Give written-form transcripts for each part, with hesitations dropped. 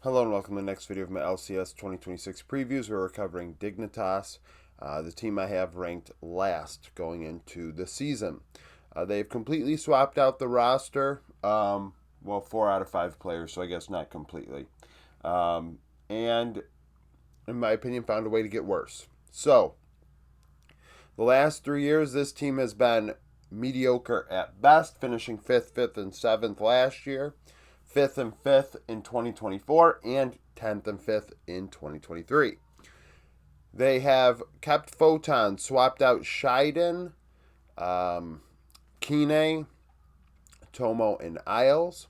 Hello and welcome to the next video of my LCS 2026 previews. We're covering Dignitas, the team I have ranked last going into the season. They've completely swapped out the roster. Well, 4 out of 5 players, so I guess not completely. And in my opinion, found a way to get worse. So, the last 3 years, this team has been mediocre at best, finishing 5th, and 7th last year. 5th and 5th in 2024, and 10th and 5th in 2023. They have kept Photon, swapped out Shiden, Kine, Tomo, and Isles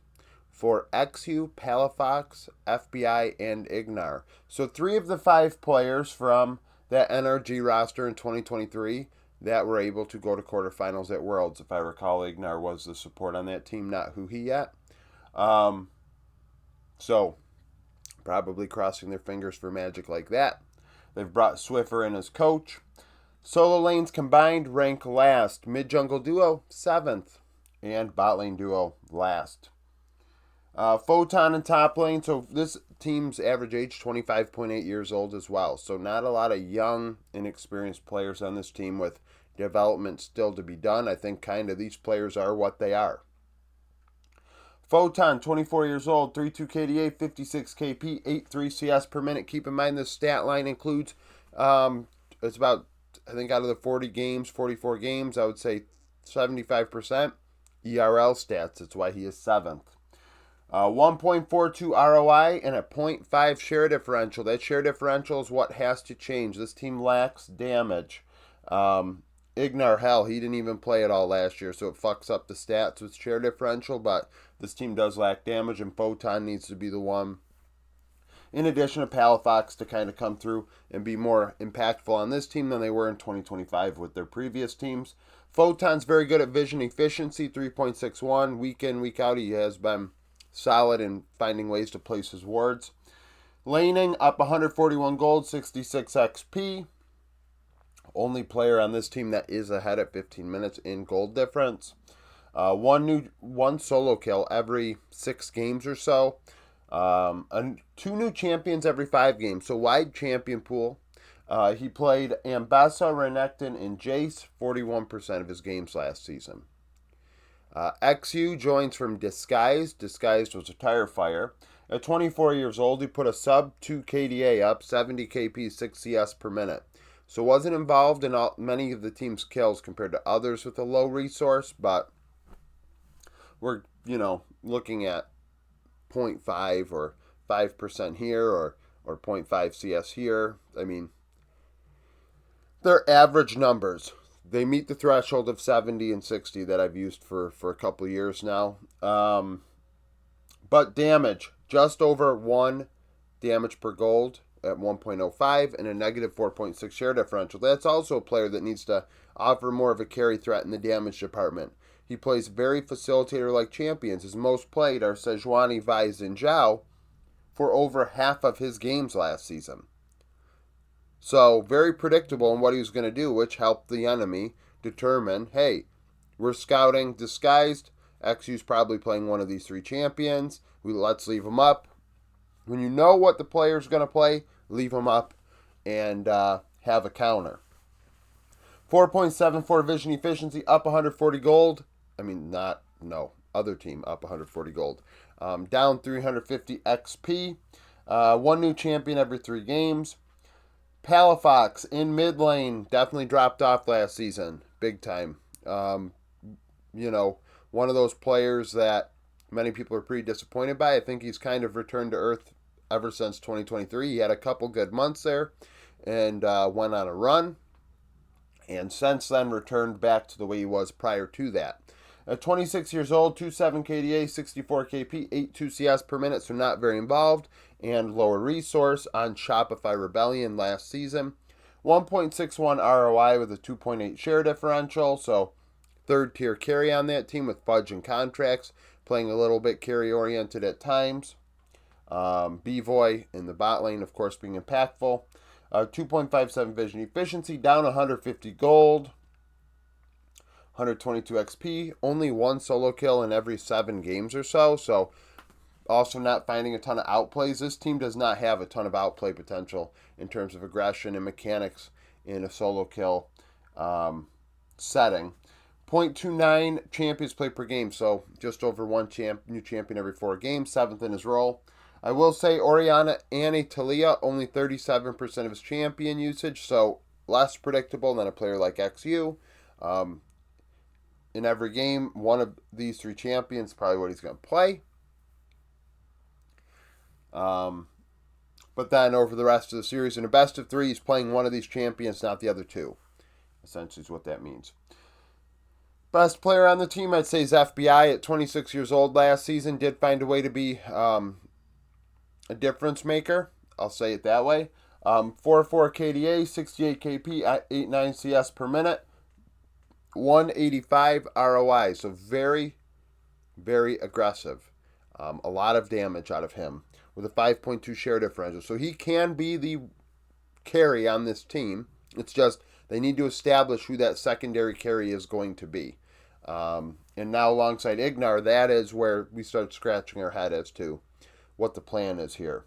for XU, Palafox, FBI, and Ignar. So 3 of the 5 players from that NRG roster in 2023 that were able to go to quarterfinals at Worlds. If I recall, Ignar was the support on that team, not Huhi yet. So, probably crossing their fingers for magic like that. They've brought Swiffer in as coach. Solo lanes combined rank last. Mid-jungle duo, 7th. And bot lane duo, last. Photon in top lane. So, this team's average age, 25.8 years old as well. So, not a lot of young, inexperienced players on this team with development still to be done. I think kind of these players are what they are. Photon, 24 years old, 3.2 KDA, 56 KP, 8.3 CS per minute. Keep in mind this stat line includes, it's about, I think out of the 40 games, 44 games, I would say 75% ERL stats. That's why he is 7th. 1.42 ROI and a 0.5 share differential. That share differential is what has to change. This team lacks damage. Ignar, hell, he didn't even play at all last year, so it fucks up the stats with share differential, but this team does lack damage, and Photon needs to be the one, in addition to Palafox, to kind of come through and be more impactful on this team than they were in 2025 with their previous teams. Photon's very good at vision efficiency, 3.61. Week in, week out, he has been solid in finding ways to place his wards. Laning, up 141 gold, 66 XP. Only player on this team that is ahead at 15 minutes in gold difference. One solo kill every 6 games or so. 2 new champions every 5 games. So wide champion pool. He played Ambessa, Renekton, and Jace 41% of his games last season. XU joins from Disguised. Disguised was a tire fire. At 24 years old, he put a sub 2 KDA up, 70 KP, 6 CS per minute. So wasn't involved in many of the team's kills compared to others with a low resource, but we're, looking at 0.5 or 5% here or 0.5 CS here. I mean, they're average numbers. They meet the threshold of 70 and 60 that I've used for a couple of years now. But damage, just over 1 damage per gold at 1.05 and a negative 4.6 share differential. That's also a player that needs to offer more of a carry threat in the damage department. He plays very facilitator-like champions. His most played are Sejuani, Vise, and Zhao for over half of his games last season. So, very predictable in what he was going to do, which helped the enemy determine, hey, we're scouting Disguised. XU's probably playing one of these 3 champions. Let's leave him up. When you know what the player's going to play, leave him up and have a counter. 4.74 vision efficiency, up 140 gold. Other team up 140 gold. Down 350 XP. 1 new champion every 3 games. Palafox in mid lane definitely dropped off last season. Big time. One of those players that many people are pretty disappointed by. I think he's kind of returned to earth ever since 2023. He had a couple good months there and went on a run. And since then returned back to the way he was prior to that. At 26 years old, 2.7 KDA, 64 KP, 8.2 CS per minute, so not very involved. And lower resource on Shopify Rebellion last season. 1.61 ROI with a 2.8 share differential, so 3rd tier carry on that team with Fudge and Contracts, playing a little bit carry oriented at times. B-Voy in the bot lane, of course, being impactful. 2.57 vision efficiency, down 150 gold, 122 XP, only 1 solo kill in every 7 games or so. So Also, not finding a ton of outplays. This team does not have a ton of outplay potential in terms of aggression and mechanics in a solo kill setting. 0.29 champions play per game, so just over one new champion every 4 games, 7th in his role. I will say Oriana Talia, only 37% of his champion usage, so less predictable than a player like XU. In every game, one of these 3 champions probably what he's going to play. But then over the rest of the series, in a best of 3, he's playing one of these champions, not the other 2. Essentially is what that means. Best player on the team, I'd say, is FBI at 26 years old last season. Did find a way to be a difference maker. I'll say it that way. 4.4 KDA, 68 KP, 89 CS per minute, 185 ROI. So very, very aggressive. A lot of damage out of him with a 5.2 share differential. So he can be the carry on this team. It's just they need to establish who that secondary carry is going to be. And now alongside Ignar, that is where we start scratching our head as to what the plan is here.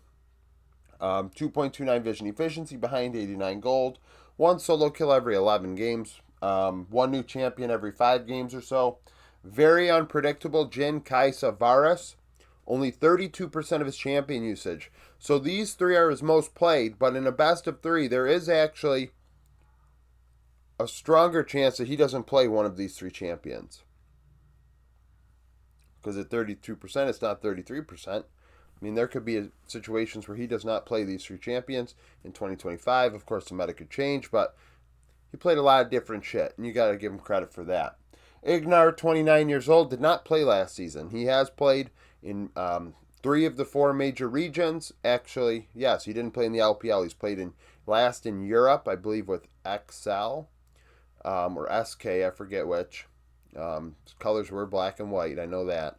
2.29 vision efficiency behind 89 gold. 1 solo kill every 11 games. 1 new champion every 5 games or so. Very unpredictable. Jin, Kaisa, Varus. Only 32% of his champion usage. So these 3 are his most played, but in a best of 3, there is actually a stronger chance that he doesn't play one of these 3 champions. Because at 32%, it's not 33%. I mean, there could be situations where he does not play these 3 champions in 2025. Of course, the meta could change, but he played a lot of different shit, and you got to give him credit for that. Ignar, 29 years old, did not play last season. He has played in 3 of the 4 major regions. Actually, yes, he didn't play in the LPL. He's played in Europe, I believe, with XL. Or SK, I forget which. His colors were black and white, I know that.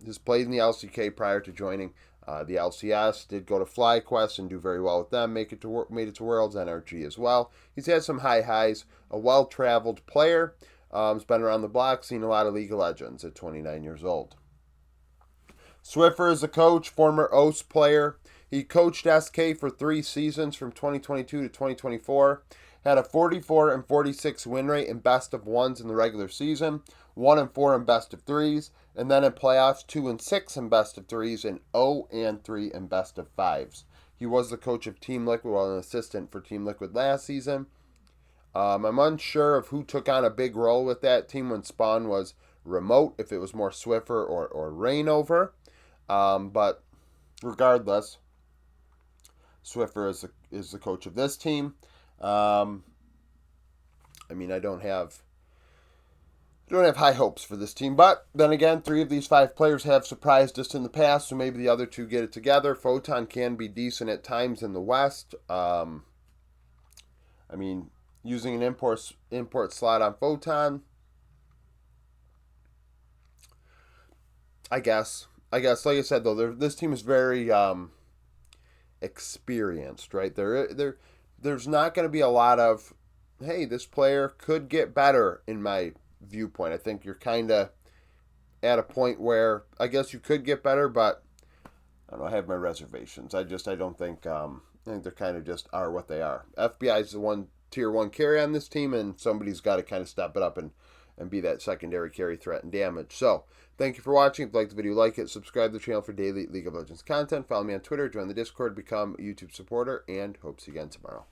He's played in the LCK prior to joining the LCS. Did go to FlyQuest and do very well with them. Made it to Worlds, NRG as well. He's had some high highs. A well-traveled player. He's been around the block, seen a lot of League of Legends at 29 years old. Swiffer is a coach, former OS player. He coached SK for 3 seasons from 2022 to 2024. Had a 44 and 46 win rate in best of 1s in the regular season, 1 and 4 in best of 3s, and then in playoffs 2 and 6 in best of 3s, and 0 and 3 in best of 5s. He was the coach of Team Liquid, an assistant for Team Liquid last season. I'm unsure of who took on a big role with that team when Spawn was remote, if it was more Swiffer or Rainover. But regardless, Swiffer is the coach of this team. I mean, I don't have high hopes for this team, but then again, 3 of these 5 players have surprised us in the past, so maybe the other 2 get it together. Photon can be decent at times in the West. I mean, using an import slot on Photon, I guess, like I said though, this team is very experienced, right? There's not going to be a lot of, hey, this player could get better in my viewpoint. I think you're kind of at a point where I guess you could get better, but I don't know, I have my reservations. I don't think, I think they're kind of just are what they are. FBI is the tier 1 carry on this team, and somebody's got to kind of step it up and be that secondary carry threat and damage. So, thank you for watching. If you liked the video, like it, subscribe to the channel for daily League of Legends content, follow me on Twitter, join the Discord, become a YouTube supporter, and hope to see you again tomorrow.